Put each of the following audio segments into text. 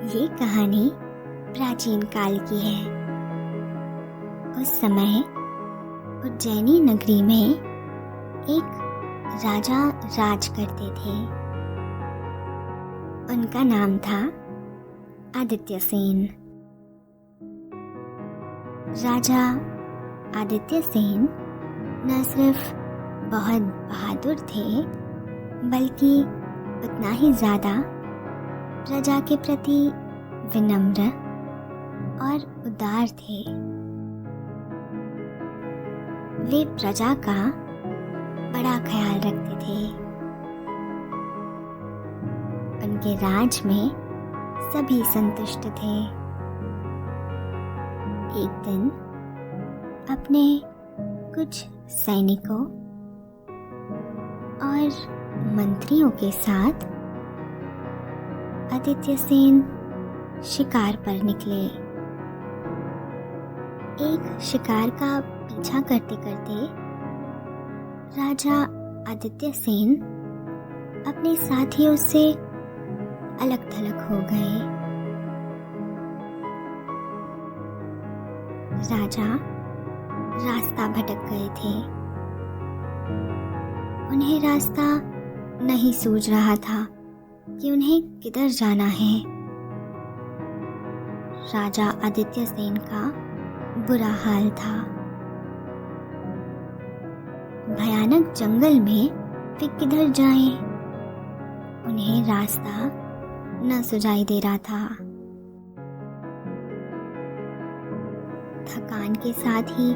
ये कहानी प्राचीन काल की है। उस समय उज्जैनी नगरी में एक राजा राज करते थे। उनका नाम था आदित्य सेन। राजा आदित्य सेन न सिर्फ बहुत बहादुर थे, बल्कि उतना ही ज़्यादा प्रजा के प्रति विनम्र और उदार थे। वे प्रजा का बड़ा ख्याल रखते थे। उनके राज में सभी संतुष्ट थे। एक दिन अपने कुछ सैनिकों और मंत्रियों के साथ आदित्य सेन शिकार पर निकले। एक शिकार का पीछा करते करते राजा आदित्य सेन अपने साथियों से अलग थलग हो गए। राजा रास्ता भटक गए थे। उन्हें रास्ता नहीं सूझ रहा था कि उन्हें किधर जाना है। राजा आदित्य सेन का बुरा हाल था। भयानक जंगल में वे किधर जाएं? उन्हें रास्ता न सुझाई दे रहा था। थकान के साथ ही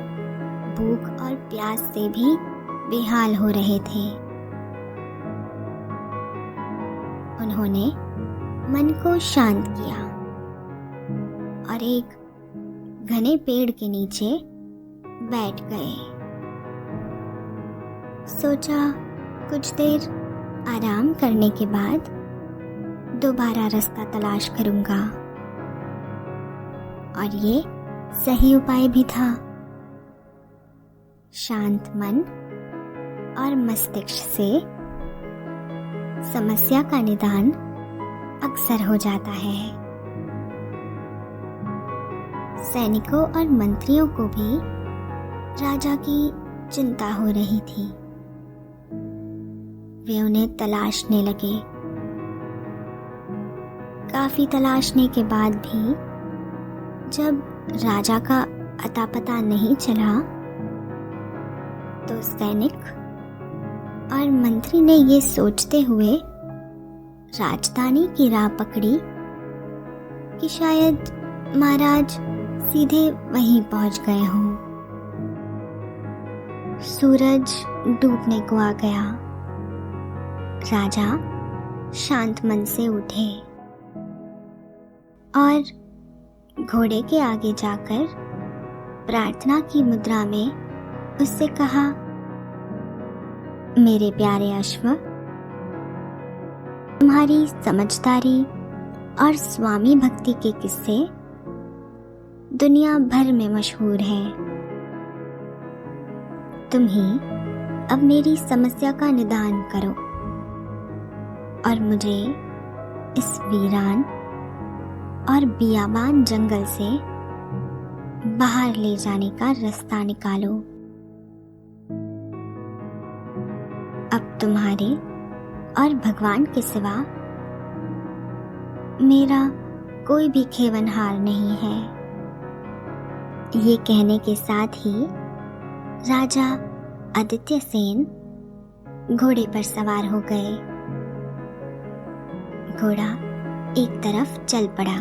भूख और प्यास से भी बेहाल हो रहे थे। उन्होंने मन को शांत किया और एक घने पेड़ के नीचे बैठ गए। सोचा कुछ देर आराम करने के बाद दोबारा रास्ता तलाश करूंगा। और ये सही उपाय भी था। शांत मन और मस्तिष्क से समस्या का निदान अक्सर हो जाता है। सैनिकों और मंत्रियों को भी राजा की चिंता हो रही थी। वे उन्हें तलाशने लगे। काफी तलाशने के बाद भी जब राजा का अता पता नहीं चला, तो सैनिक और मंत्री ने ये सोचते हुए राजधानी की राह पकड़ी कि शायद महाराज सीधे वहीं पहुंच गए हों। सूरज डूबने को आ गया। राजा शांत मन से उठे और घोड़े के आगे जाकर प्रार्थना की मुद्रा में उससे कहा, मेरे प्यारे अश्व, तुम्हारी समझदारी और स्वामी भक्ति के किस्से दुनिया भर में मशहूर हैं। तुम ही अब मेरी समस्या का निदान करो और मुझे इस वीरान और बियाबान जंगल से बाहर ले जाने का रास्ता निकालो। अब तुम्हारे और भगवान के सिवा मेरा कोई भी खेवनहार नहीं है। ये कहने के साथ ही राजा आदित्य सेन घोड़े पर सवार हो गए। घोड़ा एक तरफ चल पड़ा।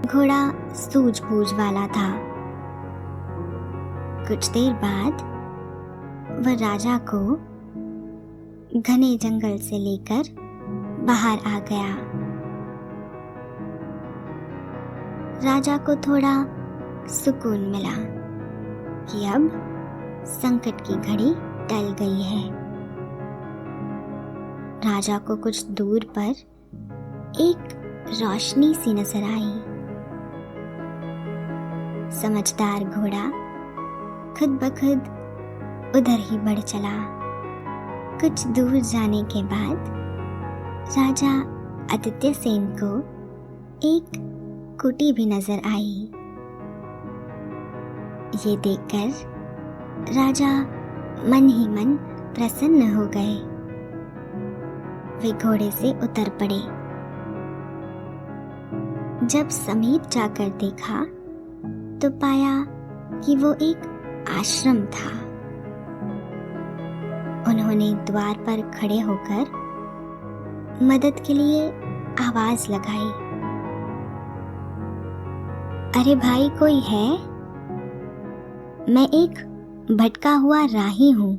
घोड़ा सूझबूझ वाला था। कुछ देर बाद वह राजा को घने जंगल से लेकर बाहर आ गया। राजा को थोड़ा सुकून मिला कि अब संकट की घड़ी टल गई है। राजा को कुछ दूर पर एक रोशनी सी नजर आई। समझदार घोड़ा खुद ब खुद उधर ही बढ़ चला। कुछ दूर जाने के बाद राजा आदित्य सेन को एक कुटी भी नजर आई। ये देखकर राजा मन ही मन प्रसन्न हो गए। वे घोड़े से उतर पड़े। जब समीप जाकर देखा तो पाया कि वो एक आश्रम था। उन्होंने द्वार पर खड़े होकर मदद के लिए आवाज लगाई। अरे भाई, कोई है? मैं एक भटका हुआ राही हूं।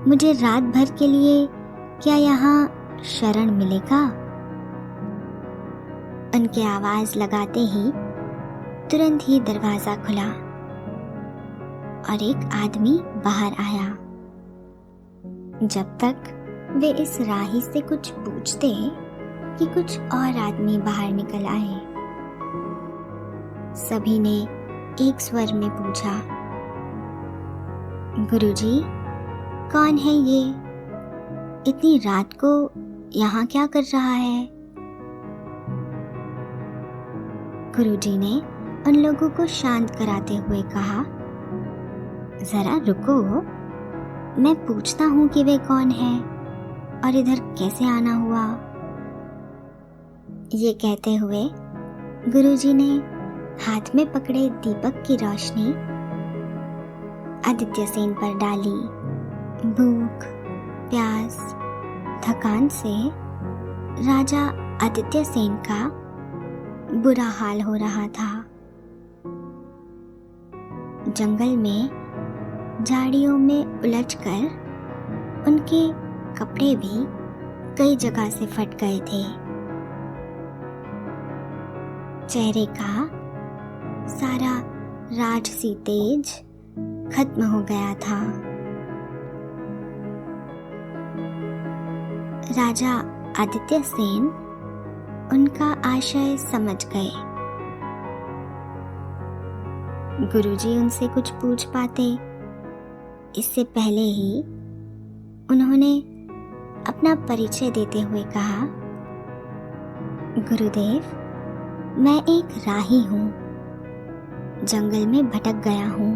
मुझे रात भर के लिए क्या यहाँ शरण मिलेगा? उनके आवाज लगाते ही तुरंत ही दरवाजा खुला और एक आदमी बाहर आया। जब तक वे इस राही से कुछ पूछते कि कुछ और आदमी बाहर निकल आए। सभी ने एक स्वर में पूछा, गुरुजी, कौन है ये? इतनी रात को यहाँ क्या कर रहा है? गुरुजी ने उन लोगों को शांत कराते हुए कहा, जरा रुको, मैं पूछता हूँ कि वे कौन है और इधर कैसे आना हुआ। ये कहते हुए गुरुजी ने हाथ में पकड़े दीपक की रोशनी आदित्य सेन पर डाली। भूख, प्यास, थकान से राजा आदित्य सेन का बुरा हाल हो रहा था। जंगल में झाड़ियों में उलझकर उनके कपड़े भी कई जगह से फट गए थे। चेहरे का सारा राजसी तेज खत्म हो गया था। राजा आदित्य सेन उनका आशय समझ गए। गुरुजी उनसे कुछ पूछ पाते इससे पहले ही उन्होंने अपना परिचय देते हुए कहा, गुरुदेव, मैं एक राही हूँ, जंगल में भटक गया हूँ।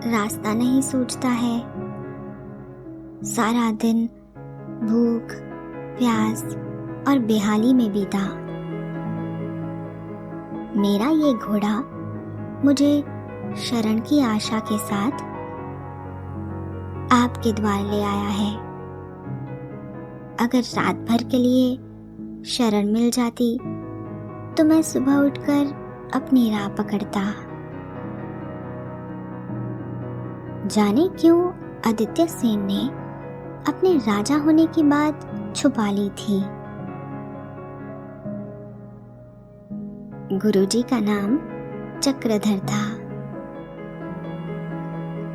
रास्ता नहीं सूझता है। सारा दिन भूख, प्यास और बेहाली में बीता। मेरा ये घोड़ा मुझे शरण की आशा के साथ आपके द्वार ले आया है। अगर रात भर के लिए शरण मिल जाती तो मैं सुबह उठकर अपनी राह पकड़ता। जाने क्यों आदित्य सेन ने अपने राजा होने की बात छुपा ली थी। गुरुजी का नाम चक्रधर था।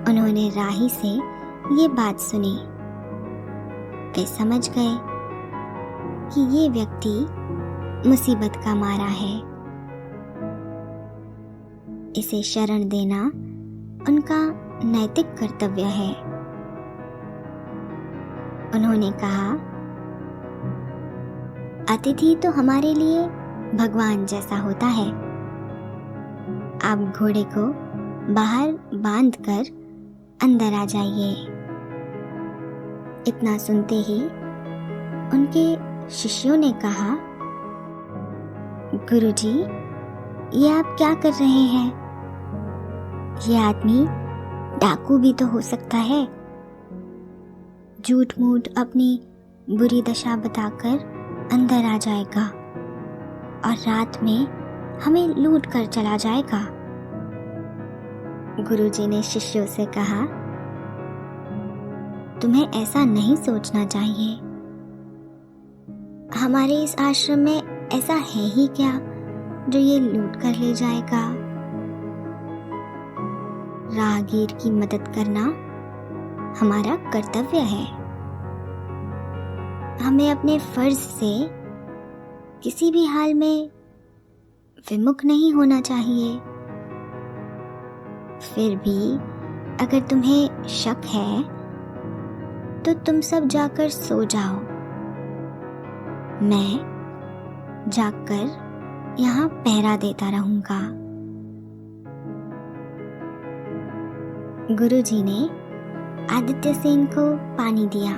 उन्होंने राही से ये बात सुनी। वे समझ गए कि ये व्यक्ति मुसीबत का मारा है। इसे शरण देना उनका नैतिक कर्तव्य है। उन्होंने कहा, अतिथि तो हमारे लिए भगवान जैसा होता है। आप घोड़े को बाहर बांधकर अंदर आ जाइए। इतना सुनते ही उनके शिष्यों ने कहा, गुरुजी, ये आप क्या कर रहे हैं? ये आदमी डाकू भी तो हो सकता है। झूठ मूठ अपनी बुरी दशा बताकर अंदर आ जाएगा और रात में हमें लूट कर चला जाएगा। गुरुजी ने शिष्यों से कहा, तुम्हें ऐसा नहीं सोचना चाहिए। हमारे इस आश्रम में ऐसा है ही क्या जो ये लूट कर ले जाएगा। राहगीर की मदद करना हमारा कर्तव्य है। हमें अपने फर्ज से किसी भी हाल में विमुख नहीं होना चाहिए। फिर भी अगर तुम्हें शक है तो तुम सब जाकर सो जाओ मैं जाकर यहाँ पहरा देता रहूंगा। गुरुजी ने आदित्य सेन को पानी दिया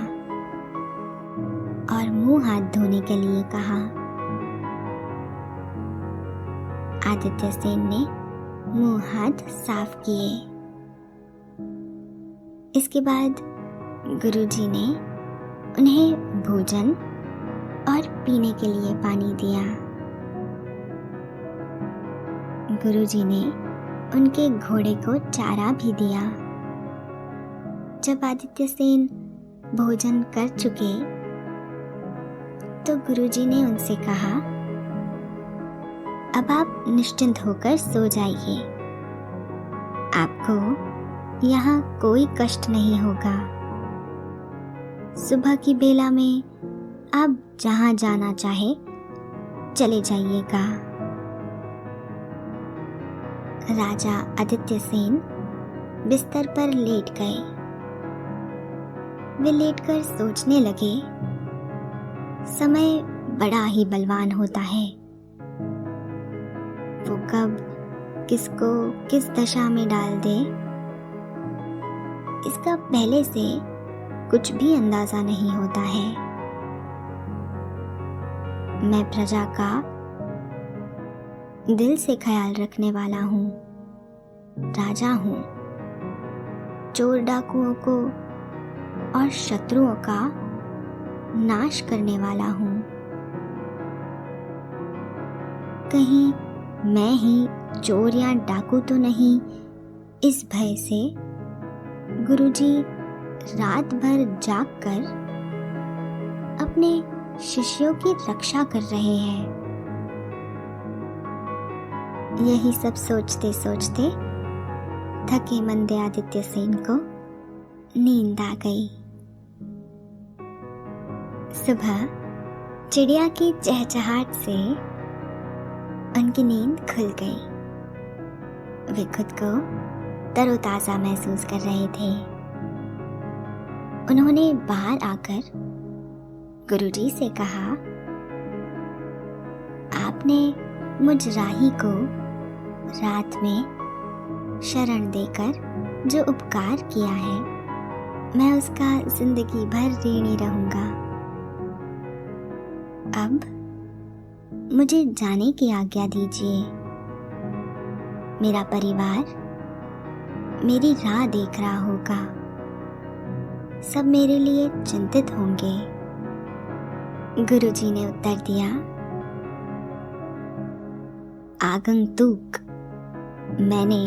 और मुंह हाथ धोने के लिए कहा। आदित्य सेन ने मुंह हाथ साफ किए। इसके बाद गुरुजी ने उन्हें भोजन और पीने के लिए पानी दिया। गुरुजी ने उनके घोड़े को चारा भी दिया। जब आदित्य सेन भोजन कर चुके तो गुरुजी ने उनसे कहा, अब आप निश्चिंत होकर सो जाइए। आपको यहाँ कोई कष्ट नहीं होगा। सुबह की बेला में आप जहाँ जाना चाहे चले जाइएगा। राजा आदित्य सेन बिस्तर पर लेट गए। वे लेटकर सोचने लगे, समय बड़ा ही बलवान होता है। वो कब किसको किस दशा में डाल दे, इसका पहले से कुछ भी अंदाजा नहीं होता है। मैं प्रजा का दिल से ख्याल रखने वाला हूँ, राजा हूँ। चोर डाकुओं को और शत्रुओं का नाश करने वाला हूँ। कहीं मैं ही चोर या डाकू तो नहीं, इस भय से गुरुजी रात भर जागकर अपने शिष्यों की रक्षा कर रहे हैं। यही सब सोचते सोचते थके मंदे आदित्य सेन को नींद आ गई। सुबह चिड़िया की चहचहाट से उनकी नींद खुल गई। वे खुद को तरोताजा महसूस कर रहे थे। उन्होंने बाहर आकर गुरुजी से कहा, आपने मुझ राही को रात में शरण देकर जो उपकार किया है, मैं उसका जिंदगी भर ऋणी रहूंगा। अब मुझे जाने की आज्ञा दीजिए। मेरा परिवार मेरी राह देख रहा होगा। सब मेरे लिए चिंतित होंगे। गुरुजी ने उत्तर दिया, आगंतुक, मैंने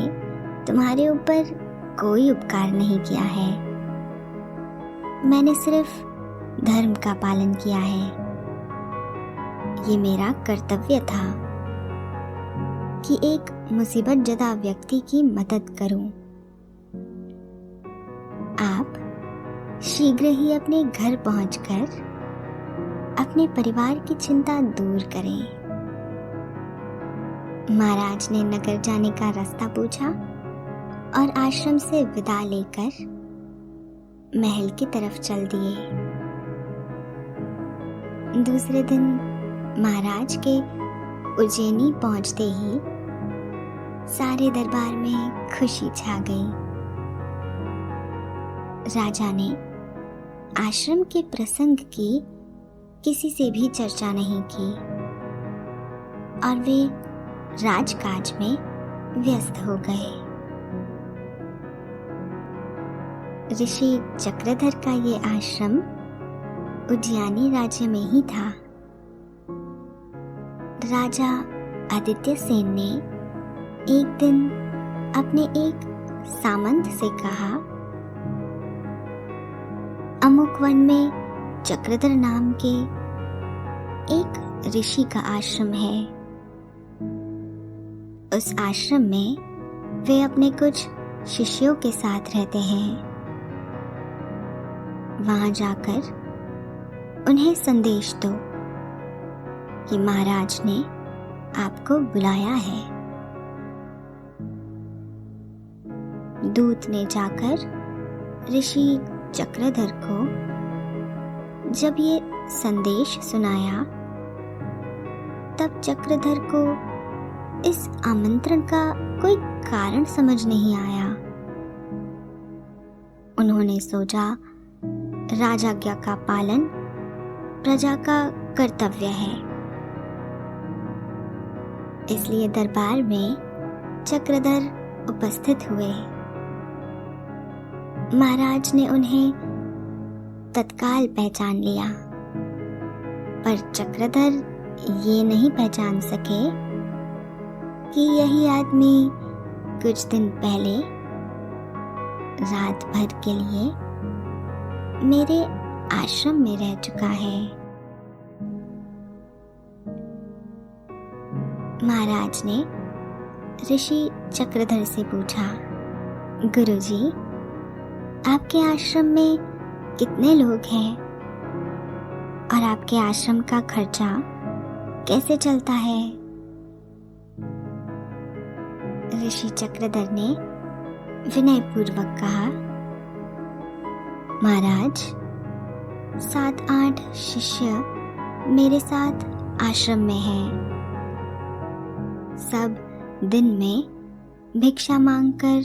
तुम्हारे ऊपर कोई उपकार नहीं किया है। मैंने सिर्फ धर्म का पालन किया है। ये मेरा कर्तव्य था कि एक मुसीबत ज़दा व्यक्ति की मदद करूं। आप शीघ्र ही अपने घर पहुंचकर अपने परिवार की चिंता दूर करें। महाराज ने नगर जाने का रास्ता पूछा और आश्रम से विदा लेकर महल की तरफ चल दिए। दूसरे दिन महाराज के उज्जैनी पहुंचते ही सारे दरबार में खुशी छा गई। राजा ने आश्रम के प्रसंग की किसी से भी चर्चा नहीं की और वे राजकाज में व्यस्त हो गए। ऋषि चक्रधर का ये आश्रम उज्जैनी राज्य में ही था। राजा आदित्य सेन ने एक दिन अपने एक सामंत से कहा, अमुक वन में चक्रधर नाम के एक ऋषि का आश्रम है। उस आश्रम में वे अपने कुछ शिष्यों के साथ रहते हैं। वहां जाकर उन्हें संदेश दो कि महाराज ने आपको बुलाया है। दूत ने जाकर ऋषि चक्रधर को जब ये संदेश सुनाया तब चक्रधर को इस आमंत्रण का कोई कारण समझ नहीं आया। उन्होंने सोचा, राजाज्ञा का पालन प्रजा का कर्तव्य है। इसलिए दरबार में चक्रधर उपस्थित हुए। महाराज ने उन्हें तत्काल पहचान लिया, पर चक्रधर ये नहीं पहचान सके कि यही आदमी कुछ दिन पहले रात भर के लिए मेरे आश्रम में रह चुका है। महाराज ने ऋषि चक्रधर से पूछा, गुरुजी, आपके आश्रम में कितने लोग हैं और आपके आश्रम का खर्चा कैसे चलता है? ऋषि चक्रधर ने विनयपूर्वक कहा, महाराज, 7-8 शिष्य मेरे साथ आश्रम में हैं। सब दिन में भिक्षा मांगकर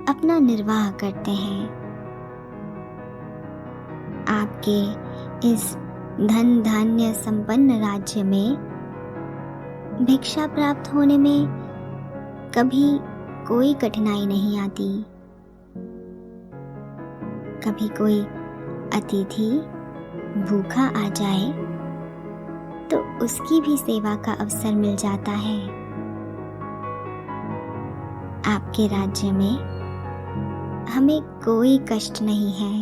अपना निर्वाह करते हैं। आपके इस धन धान्य संपन्न राज्य में भिक्षा प्राप्त होने में कभी कोई कठिनाई नहीं आती। कभी कोई अतिथि भूखा आ जाए तो उसकी भी सेवा का अवसर मिल जाता है। आपके राज्य में हमें कोई कष्ट नहीं है।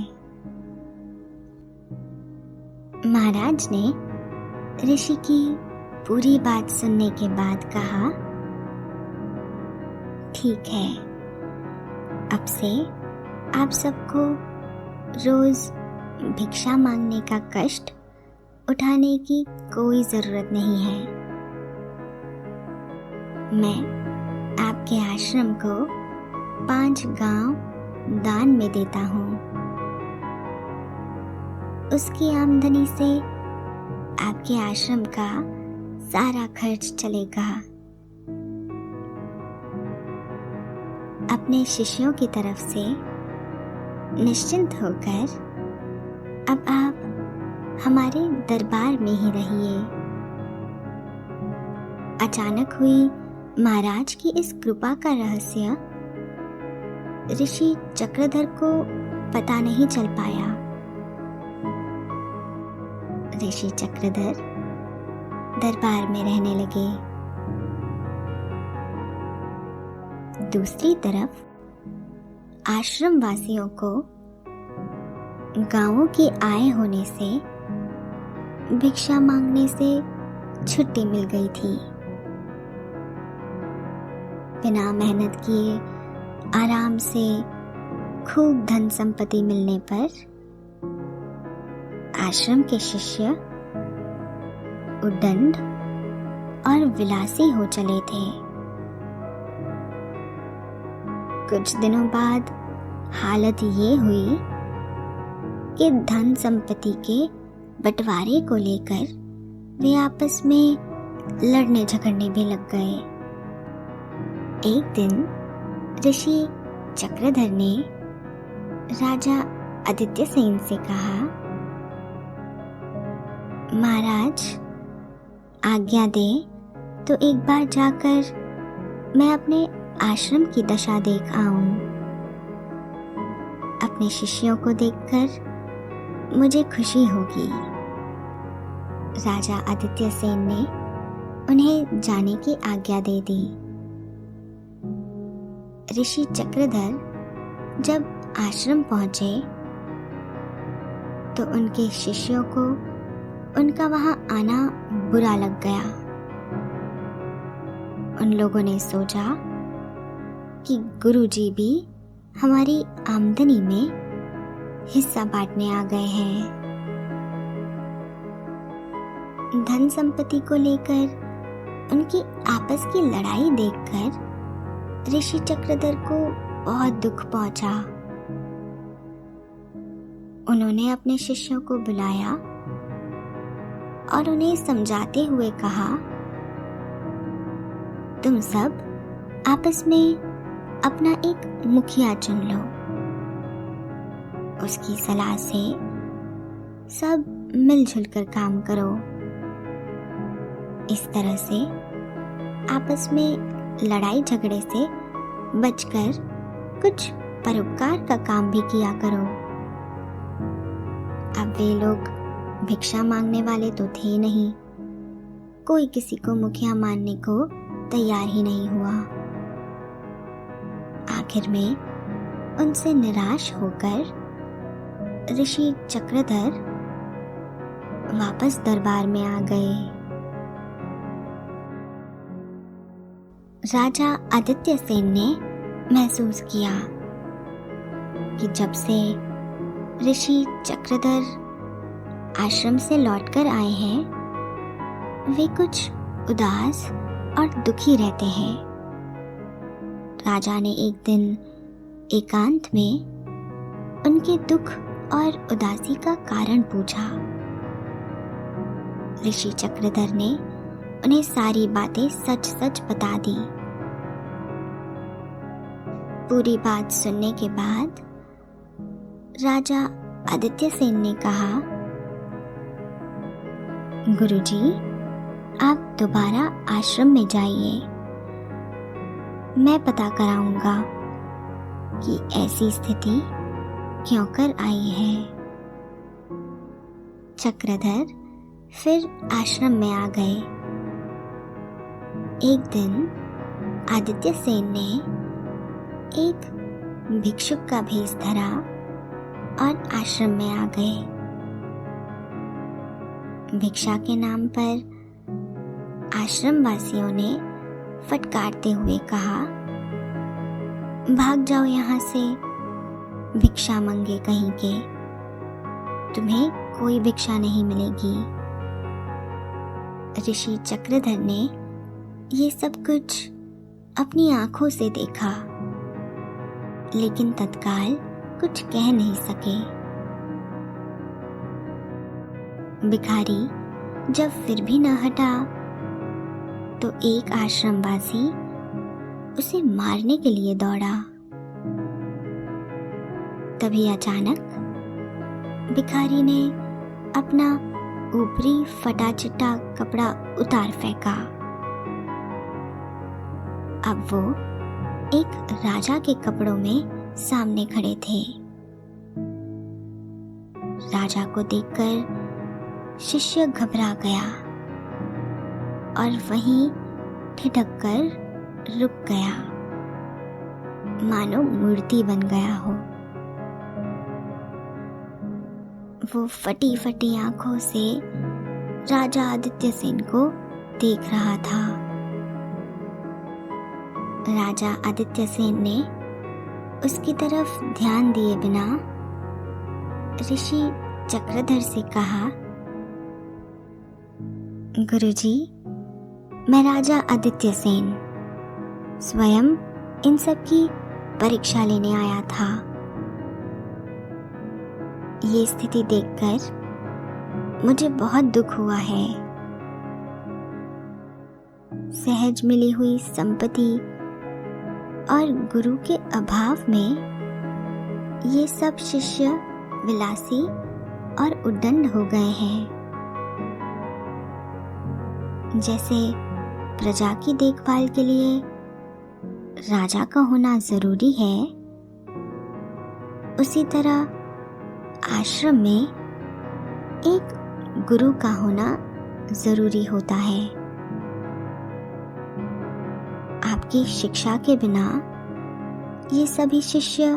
महाराज ने ऋषि की पूरी बात सुनने के बाद कहा, ठीक है, अब से आप सबको रोज भिक्षा मांगने का कष्ट उठाने की कोई जरूरत नहीं है। मैं आपके आश्रम को 5 गांव दान में देता हूँ। उसकी आमदनी से आपके आश्रम का सारा खर्च चलेगा। अपने शिष्यों की तरफ से निश्चिंत होकर अब आप हमारे दरबार में ही रहिए। अचानक हुई महाराज की इस कृपा का रहस्य ऋषि चक्रधर को पता नहीं चल पाया। ऋषि चक्रधर दरबार में रहने लगे। दूसरी तरफ आश्रम वासियों को गांवों की आय होने से भिक्षा मांगने से छुट्टी मिल गई थी। बिना मेहनत किए आराम से खूब धन संपत्ति मिलने पर आश्रम के शिष्य उद्दंड और विलासी हो चले थे। कुछ दिनों बाद हालत ये हुई कि धन संपत्ति के बंटवारे को लेकर वे आपस में लड़ने झगड़ने भी लग गए। एक दिन ऋषि चक्रधर ने राजा आदित्य सेन से कहा, महाराज, आज्ञा दे तो एक बार जाकर मैं अपने आश्रम की दशा देख आऊं। अपने शिष्यों को देखकर मुझे खुशी होगी। राजा आदित्य सेन ने उन्हें जाने की आज्ञा दे दी। ऋषि चक्रधर जब आश्रम पहुंचे तो उनके शिष्यों को उनका वहां आना बुरा लग गया। उन लोगों ने सोचा कि गुरुजी भी हमारी आमदनी में हिस्सा बांटने आ गए हैं। धन संपत्ति को लेकर उनकी आपस की लड़ाई देखकर ऋषि चक्रधर को बहुत दुख पहुंचा। उन्होंने अपने शिष्यों को बुलाया और उन्हें समझाते हुए कहा, तुम सब आपस में अपना एक मुखिया चुन लो। उसकी सलाह से सब मिलजुल कर काम करो। इस तरह से आपस में लड़ाई झगड़े से बचकर कुछ परोपकार का काम भी किया करो। अब वे लोग भिक्षा मांगने वाले तो थे नहीं। कोई किसी को मुखिया मानने को तैयार ही नहीं हुआ। आखिर में उनसे निराश होकर ऋषि चक्रधर वापस दरबार में आ गए। राजा आदित्य सेन ने महसूस किया कि जब से ऋषि चक्रधर आश्रम से लौटकर आए हैं, वे कुछ उदास और दुखी रहते हैं। राजा ने एक दिन एकांत में उनके दुख और उदासी का कारण पूछा। ऋषि चक्रधर ने उन्हें सारी बातें सच सच बता दी। पूरी बात सुनने के बाद राजा आदित्य सेन ने कहा, गुरुजी, आप दोबारा आश्रम में जाइए। मैं पता कराऊंगा कि ऐसी स्थिति क्यों कर आई है। चक्रधर फिर आश्रम में आ गए। एक दिन आदित्य सेन ने एक भिक्षुक का भेष धरा और आश्रम में आ गए। भिक्षा के नाम पर आश्रम वासियों ने फटकारते हुए कहा, भाग जाओ यहाँ से, भिक्षा मंगे कहीं के, तुम्हें कोई भिक्षा नहीं मिलेगी। ऋषि चक्रधर ने ये सब कुछ अपनी आंखों से देखा, लेकिन तत्काल कुछ कह नहीं सके। भिखारी जब फिर भी न हटा तो एक आश्रमवासी उसे मारने के लिए दौड़ा। तभी अचानक भिखारी ने अपना ऊपरी फटा चिट्टा कपड़ा उतार फेंका। अब वो एक राजा के कपड़ों में सामने खड़े थे। राजा को देखकर शिष्य घबरा गया और वहीं ठिठक कर रुक गया, मानो मूर्ति बन गया हो। वो फटी फटी आंखों से राजा आदित्य सेन को देख रहा था। राजा आदित्य सेन ने उसकी तरफ ध्यान दिए बिना ऋषि चक्रधर से कहा, गुरुजी, मैं राजा आदित्य सेन स्वयं इन सब की परीक्षा लेने आया था। ये स्थिति देखकर मुझे बहुत दुख हुआ है। सहज मिली हुई संपत्ति और गुरु के अभाव में ये सब शिष्य विलासी और उद्दंड हो गए हैं। जैसे प्रजा की देखभाल के लिए राजा का होना जरूरी है, उसी तरह आश्रम में एक गुरु का होना जरूरी होता है। आपकी शिक्षा के बिना ये सभी शिष्य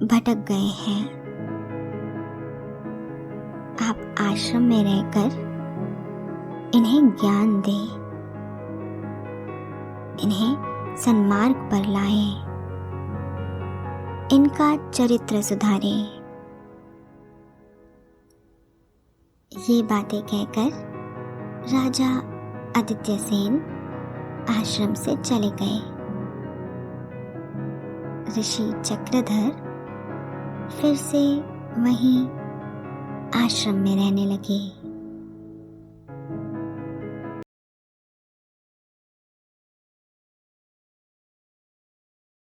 भटक गए हैं। आप आश्रम में रहकर इन्हें ज्ञान दें, इन्हें सन्मार्ग पर लाएं, इनका चरित्र सुधारें। ये बातें कहकर राजा आदित्य सेन आश्रम से चले गए। ऋषि चक्रधर फिर से वहीं आश्रम में रहने लगे।